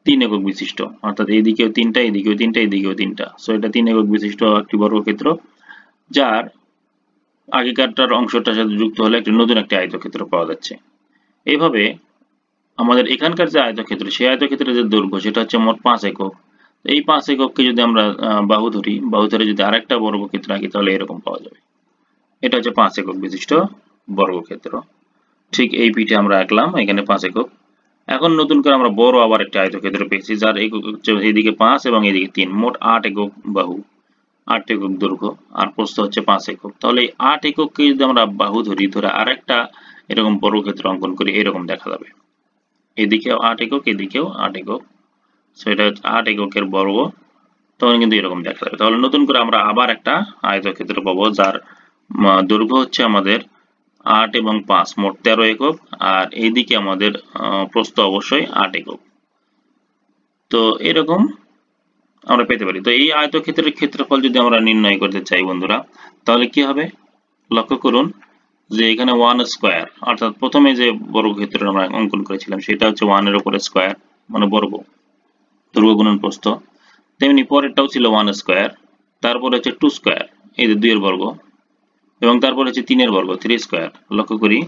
Speaker 1: 3 একক বিশিষ্ট, অর্থাৎ এইদিকেও 3টা, এদিকেও 3টা, এদিকেও 3টা। সো এটা 3 একক বিশিষ্ট একটি বর্গক্ষেত্র, যার আগেকারটার অংশটার সাথে যুক্ত হলে একটি নতুন একটি আয়তক্ষেত্র পাওয়া যাচ্ছে। এইভাবে আমাদের এখানকার যে আয়তক্ষেত্র, সেই আয়তক্ষেত্রের যে দৈর্ঘ্য সেটা হচ্ছে মোট 5 একক। এই 5 একককে যদি আমরা বাহু ধরে যদি আরেকটা বর্গক্ষেত্র আঁকি তাহলে এরকম পাওয়া যাবে। এটা হচ্ছে 5 একক বিশিষ্ট বর্গক্ষেত্র। ঠিক এই পিঠে আমরা আঁকলাম এখানে 5 একক। এখন নতুন করে আমরা বড় আবার একটা আয়তক্ষেত্র পেয়েছি, যার একক হচ্ছে এদিকে 5 এবং এদিকে 3, মোট 8 একক বাহু, 8 একক দৈর্ঘ্য আর প্রস্থ হচ্ছে 5 একক। তাহলে এই 8 একককে যদি আমরা বাহু ধরে আরেকটা এরকম বর্গক্ষেত্র অঙ্কন করি, এরকম দেখা যাবে। এদিকেও 8 একক, এদিকেও 8 একক। সো এটা হচ্ছে 8 এককের বর্গ, তখন কিন্তু এরকম দেখা যাবে। তাহলে নতুন করে আমরা আবার একটা আয়তক্ষেত্র পাবো, যার দৈর্ঘ্য হচ্ছে আমাদের 8 এবং 5 মোট 13 একক আর এইদিকে আমাদের প্রস্থ অবশ্যই 8 একক। তো এরকম আমরা পেতে পারি। তো এই আয়তক্ষেত্রের ক্ষেত্রফল যদি আমরা নির্ণয় করতে চাই বন্ধুরা, তাহলে কি হবে, লক্ষ্য করুন যে এখানে 1 স্কয়ার, অর্থাৎ প্রথমে যে বর্গক্ষেত্র আমরা অঙ্কন করেছিলাম সেটা হচ্ছে 1 এর উপরে স্কয়ার মানে বর্গ, দৈর্ঘ্য গুণন প্রস্থ। তেমনি পরেরটাও ছিল 1 স্কয়ার, তারপরে হচ্ছে 2 স্কয়ার, এই যে 2 এর বর্গ, এবং তারপর হচ্ছে 3 এর বর্গ 3 স্কয়ার। লক্ষ্য করি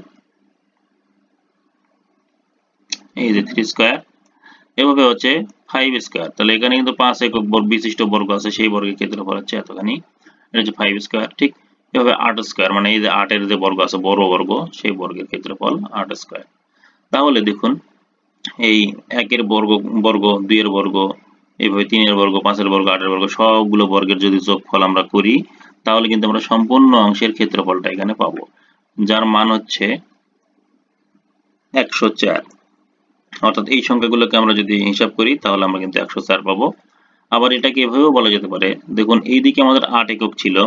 Speaker 1: এই যে 3 স্কয়ার, এভাবে হচ্ছে 5 স্কয়ার। তাহলে এখানে কিন্তু 5 একক বিশিষ্ট বর্গ আছে, সেই বর্গের ক্ষেত্রফল হচ্ছে এতখানি, এটা হচ্ছে 5 স্কয়ার। ঠিক এভাবে 8 স্কয়ার মানে এই যে 8 এর যে বর্গ আছে বড় বর্গ, সেই বর্গের ক্ষেত্রফল 8 স্কয়ার। তাহলে দেখুন এই 1 এর বর্গ 2 এর বর্গ, এইভাবে 3 এর বর্গ, 5 এর বর্গ, 8 এর বর্গ, সবগুলো বর্গের যদি যোগফল আমরা করি তাহলে কিন্তু আমরা সম্পূর্ণ অংশের ক্ষেত্রফলটা এখানে পাবো, যার মান হচ্ছে 104। অর্থাৎ এই সংখ্যাগুলোকে আমরা যদি হিসাব করি তাহলে আমরা কিন্তু 104 পাবো। আবার এটাকে এভাবেও বলা যেতে পারে, দেখুন এই দিকে আমাদের 8 একক ছিল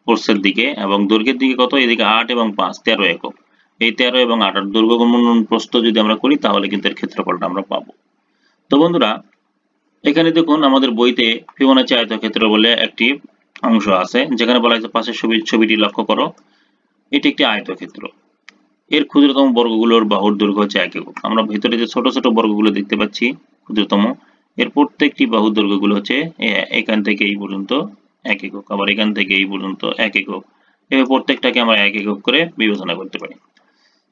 Speaker 1: প্রস্থের দিকে, এবং দৈর্ঘ্যের দিকে কত, এদিকে 8 এবং 5 13 একক। এই 13 এবং 8 এর দৈর্ঘ্য গুণন প্রস্থ যদি আমরা করি তাহলে কিন্তু এর ক্ষেত্রফলটা আমরা পাবো। তো বন্ধুরা এখানে দেখুন আমাদের বইতে ফিবোনাচি আয়তক্ষেত্র বলে একটি অংশ আছে, যেখানে বলা হয়েছে পাশের ছবিটি লক্ষ্য করো, এটি একটি আয়তক্ষেত্র। এর ক্ষুদ্রতম বর্গগুলোর বাহুর দৈর্ঘ্য হচ্ছে 1 একক। আমরা ভিতরে যে ছোট ছোট বর্গগুলো দেখতে পাচ্ছি ক্ষুদ্রতম, এর প্রত্যেকটি বাহুর দৈর্ঘ্যগুলো হচ্ছে এখান থেকে এই পর্যন্ত 1 একক, আবার এখান থেকে এই পর্যন্ত 1 একক। এভাবে প্রত্যেকটাকে আমরা 1 একক করে বিবেচনা করতে পারি।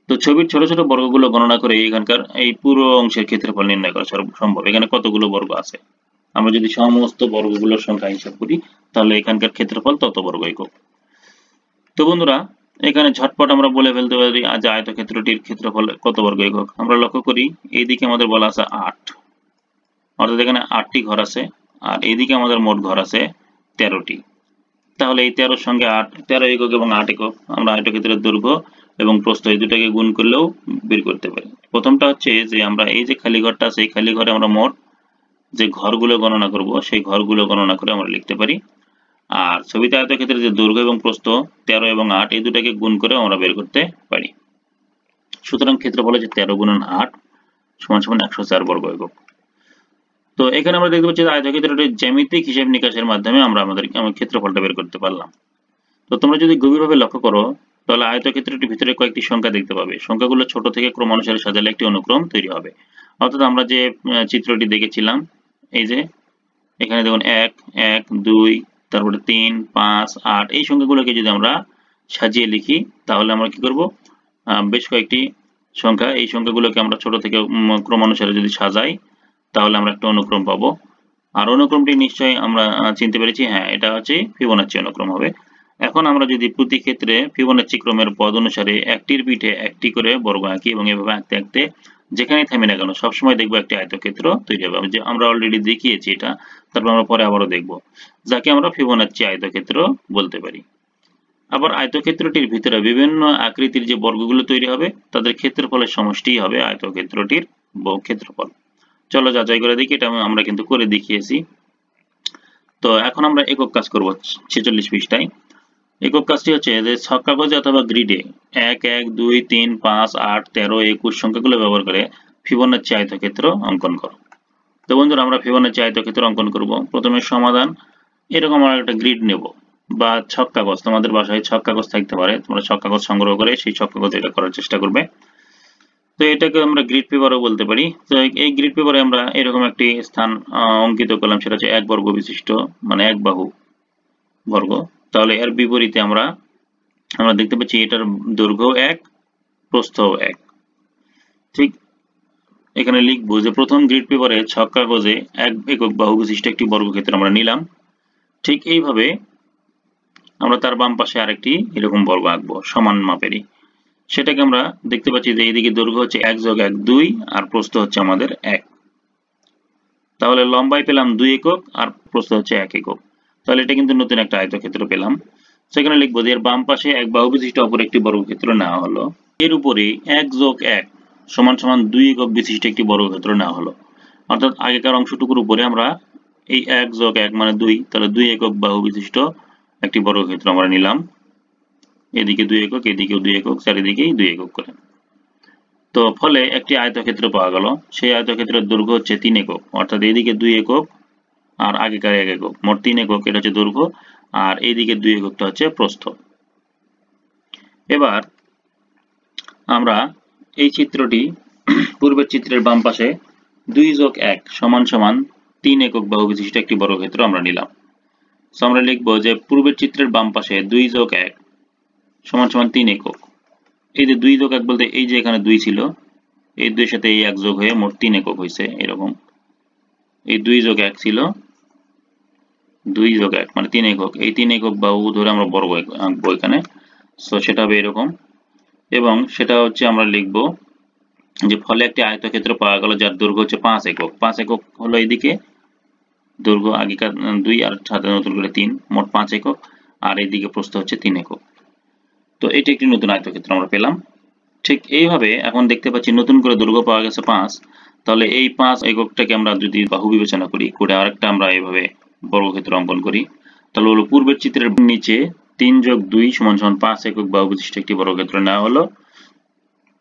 Speaker 1: তো ছবির ছোট ছোট বর্গগুলো গণনা করে এখানকার এই পুরো অংশের ক্ষেত্রফল নির্ণয় করা সম্ভব। এখানে কতগুলো বর্গ আছে, আমরা যদি সমস্ত বর্গগুলোর সংখ্যা হিসাব করি তাহলে এখানকার ক্ষেত্রফল তত বর্গ একক। তো বন্ধুরা, এখানে ঝটপট আমরা বলে ফেলতে পারি যে আয়তক্ষেত্রটির ক্ষেত্রফল কত বর্গ একক। আমরা লক্ষ্য করি এইদিকে আমাদের বলা আছে 8, অর্থাৎ এখানে 8টি ঘর আছে, আর এইদিকে আমাদের মোট ঘর আছে 13টি। তাহলে এই 13 সঙ্গে 13 একক এবং 8 একক আমরা আয়তক্ষেত্রের দৈর্ঘ্য এবং প্রস্থ এই দুটাকে গুণ করলেও বের করতে পারি। প্রথমটা হচ্ছে যে আমরা এই যে খালি ঘরটা আছে, এই খালি ঘরে আমরা মোট যে ঘরগুলো গণনা করব সেই ঘরগুলো গণনা করে আমরা লিখতে পারি। আর ছবিতে আয়তক্ষেত্রের যে দৈর্ঘ্য এবং প্রস্থ 13 এবং 8 এই দুটাকে গুণ করে আমরা বের করতে পারি। সুতরাং ক্ষেত্রফল হচ্ছে 13 গুণন 8 সমান সমান 104 বর্গ একক। তো এখানে আমরা দেখতে পাচ্ছি যে আয়তক্ষেত্রটির জ্যামিতিক হিসাব নিকাশের মাধ্যমে আমরা আমাদের ক্ষেত্রফলটা বের করতে পারলাম। তো তোমরা যদি গভীরভাবে লক্ষ্য করো তাহলে আয়তক্ষেত্রটির ভিতরে কয়েকটি সংখ্যা দেখতে পাবে। সংখ্যাগুলো ছোট থেকে ক্রমানুসারে সাজালে একটি অনুক্রম তৈরি হবে। অর্থাৎ আমরা যে চিত্রটি দেখেছিলাম, এই যে এখানে দেখুন 1, 1, 2, তারপরে 3, 5, 8 এই সংখ্যাগুলোকে যদি আমরা সাজিয়ে লিখি তাহলে আমরা কি করব, বেশ কয়েকটি সংখ্যা, এই সংখ্যাগুলোকে আমরা ছোট থেকে ক্রমানুসারে যদি সাজাই তাহলে আমরা একটা অনুক্রম পাবো। আর অনুক্রমটি নিশ্চয়ই আমরা চিনতে পেরেছি, হ্যাঁ এটা হচ্ছে ফিবোনাচ্চি অনুক্রম হবে। এখন আমরা যদি প্রতি ক্ষেত্রে ফিবোনাচ্চি ক্রমের পদ অনুসারে একটির পিঠে একটি করে বর্গ আঁকি এবং এভাবে আঁকতে আঁকতে যেখানেই থামি না কেন সবসময় দেখবো একটি আয়তক্ষেত্র তৈরি হবে। যে আমরা অলরেডি দেখিয়েছি এটা, তারপর আমরা পরে আবারও দেখব, যাকে আমরা ফিবোনাচ্চি আয়তক্ষেত্র বলতে পারি। আবার আয়তক্ষেত্রটির ভিতরে বিভিন্ন আকৃতির যে বর্গগুলো তৈরি হবে তাদের ক্ষেত্রফলের সমষ্টিই হবে আয়তক্ষেত্রটির ক্ষেত্রফল। চলো যাচাই করে দেখি, এটা আমরা কিন্তু করে দেখিয়েছি। তো এখন আমরা একক কাজ করব 46 পৃষ্ঠায়। একক কাজটি হচ্ছে যে ছক কাগজে অথবা গ্রিডে 1, 1, 2, 3, 5, 8, 13, 21 সংখ্যাগুলো ব্যবহার করে ফিবোনাচ্চি আয়তক্ষেত্র অঙ্কন করো। তো বন্ধুরা, আমরা ফিবোনাচ্চি আয়তক্ষেত্র অঙ্কন করব। প্রথমে সমাধান, এরকম আমরা একটা গ্রিড নেব বা ছক কাগজ, তোমাদের বাসায় ছক কাগজ থাকতে পারে, তোমরা ছক কাগজ সংগ্রহ করে সেই ছক কাগজে এটা করার চেষ্টা করবে। তো এটাকে আমরা গ্রিড পেপারও বলতে পারি। তো এই গ্রিড পেপারে আমরা এরকম একটি স্থান অঙ্কিত করলাম, সেটা হচ্ছে 1 বর্গ বিশিষ্ট, মানে 1 বাহু বর্গ। তাহলে এর বিপরীতে আমরা দেখতে পাচ্ছি এটার দৈর্ঘ্য 1, প্রস্থও 1। ঠিক এখানে লিখবো যে প্রথম গ্রিড পেপারে ছক কাগজে 1 একক বাহু বিশিষ্ট একটি বর্গক্ষেত্র আমরা নিলাম। ঠিক এইভাবে আমরা তার বাম পাশে আরেকটি এরকম বর্গ আঁকবো সমান মাপেরই। সেটাকে আমরা দেখতে পাচ্ছি যে এইদিকে দৈর্ঘ্য হচ্ছে 1 + 1 2 আর প্রস্থ হচ্ছে আমাদের 1। তাহলে লম্বায় পেলাম 2 একক আর প্রস্থ হচ্ছে 1 একক। তাহলে এটা কিন্তু নতুন একটা আয়তক্ষেত্র পেলাম। সেখানে লিখবো যে এর বাম পাশে 1 বাহু বিশিষ্ট অপর একটি বর্গক্ষেত্র নেওয়া হলো। এর উপরে 1 + 1 সমান সমান 2 একক বিশিষ্ট একটি বর্গক্ষেত্র নেওয়া হলো। অর্থাৎ আগেকার অংশটুকুর উপরে আমরা এই 1 + 1 মানে 2, তাহলে 2 একক বাহু বিশিষ্ট একটি বর্গক্ষেত্র আমরা নিলাম। এদিকে 2 একক, এদিকেও 2 একক, চারিদিকেই 2 একক করে। তো ফলে একটি আয়তক্ষেত্র পাওয়া গেল। সেই আয়তক্ষেত্রের দৈর্ঘ্য হচ্ছে 3 একক, অর্থাৎ এইদিকে 2 একক আর আগেকার 1 একক, মোট 3 একক এটা হচ্ছে দৈর্ঘ্য, আর এইদিকে 2 এককটা হচ্ছে প্রস্থ। এবার আমরা এই চিত্রটি পূর্বের চিত্রের বাম পাশে 2 + 1 সমান সমান 3 একক বাহু বিশিষ্ট একটি বর্গক্ষেত্র আমরা নিলাম। তো আমরা লিখবো যে পূর্বের চিত্রের বাম পাশে 2 + 1 সমান সমান 3 একক। এই যে 2 + 1 বলতে এই যে এখানে 2 ছিল, এই 2 এর সাথে এই 1 যোগ হয়ে মোট 3 একক হয়েছে। এরকম এই 2 + 1 ছিল, 2 + 1 মানে 3 একক। এই 3 একক বাহু ধরে আমরা বর্গ আঁকবো এখানে। সো সেটা হবে এরকম, এবং সেটা হচ্ছে আমরা লিখবো যে ফলে একটি আয়তক্ষেত্র পাওয়া গেল যার দৈর্ঘ্য হচ্ছে 5 একক। 5 একক হলো এইদিকে দৈর্ঘ্য, আগেকার 2 আর সাথে নতুন করে 3, মোট 5 একক, আর এইদিকে প্রস্থ হচ্ছে 3 একক। তো এটি একটি নতুন আয়তক্ষেত্র আমরা পেলাম। ঠিক এইভাবে এখন দেখতে পাচ্ছি নতুন করে দৈর্ঘ্য পাওয়া গেছে 5। তাহলে এই 5 এককটাকে আমরা যদি বাহু বিবেচনা করি, করে আরেকটা আমরা এইভাবে বর্গক্ষেত্র অঙ্কন করি, তাহলে হলো পূর্বের চিত্রের নিচে 3 + 2 সমান সমান 5 একক বাহু বিশিষ্ট একটি বর্গক্ষেত্র নেওয়া হলো,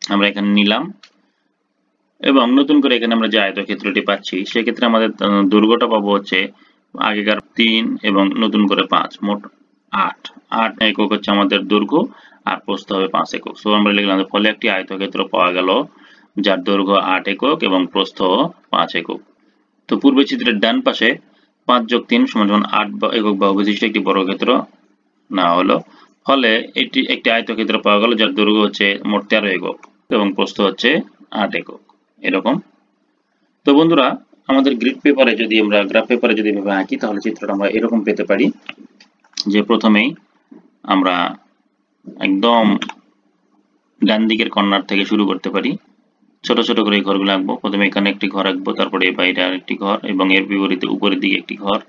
Speaker 1: আমরা এখানে নিলাম। এবং নতুন করে এখানে আমরা যে আয়তক্ষেত্রটি পাচ্ছি সেক্ষেত্রে আমাদের দৈর্ঘ্যটা পাবো হচ্ছে আগেকার 3 এবং নতুন করে 5, মোট 8 একক হচ্ছে আমাদের দৈর্ঘ্য, আর প্রস্থ হবে 5 একক। সো আমরা লিখলাম ফলে একটি আয়তক্ষেত্র পাওয়া গেল যার দৈর্ঘ্য 8 একক এবং প্রস্থ 5 একক। তো পূর্বে চিত্রের ডান পাশে 5 যোগ 3 সমান 8 একক বাহু বিশিষ্ট একটি বর্গক্ষেত্র নেওয়া হলো। ফলে এটি একটি আয়তক্ষেত্র পাওয়া গেল যার দৈর্ঘ্য হচ্ছে মোট 13 একক এবং প্রস্থ হচ্ছে 8 একক। এরকম। তো বন্ধুরা, আমাদের গ্রিড পেপারে যদি আমরা গ্রাফ পেপারে যদি এভাবে আঁকি তাহলে চিত্রটা আমরা এরকম পেতে পারি যে প্রথমেই আমরা একদম ডান দিকের কর্নার থেকে শুরু করতে পারি। ছোট ছোট করে এই ঘরগুলো আঁকবো। প্রথমে এখানে একটি ঘর আঁকবো, তারপরে বাইরে আরেকটি ঘর এবং এর বিপরীতে উপরের দিকে একটি ঘর,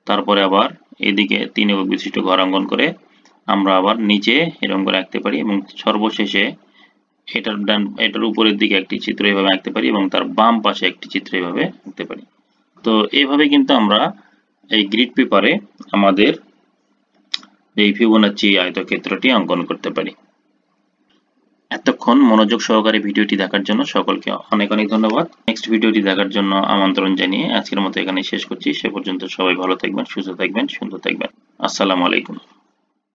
Speaker 1: তারপরে আবার এদিকে 3 একক বিশিষ্ট ঘর অঙ্কন করে আমরা আবার নিচে এরকম করে আঁকতে পারি এবং সর্বশেষে এটার উপরের দিকে একটি চিত্র এভাবে আঁকতে পারি এবং তার বাম পাশে একটি চিত্র এভাবে আঁকতে পারি। তো এইভাবে কিন্তু আমরা এই গ্রিড পেপারে আমাদের এই ফিবোনাচ্চি আয়তক্ষেত্রটি অঙ্কন করতে পারি। এতক্ষণ মনোযোগ সহকারে ভিডিওটি দেখার জন্য সকলকে অনেক অনেক ধন্যবাদ। নেক্সট ভিডিওটি দেখার জন্য আমন্ত্রণ জানিয়ে আজকের মতো এখানেই শেষ করছি। সে পর্যন্ত সবাই ভালো থাকবেন, সুস্থ থাকবেন, সুন্দর থাকবেন। আসসালামু আলাইকুম।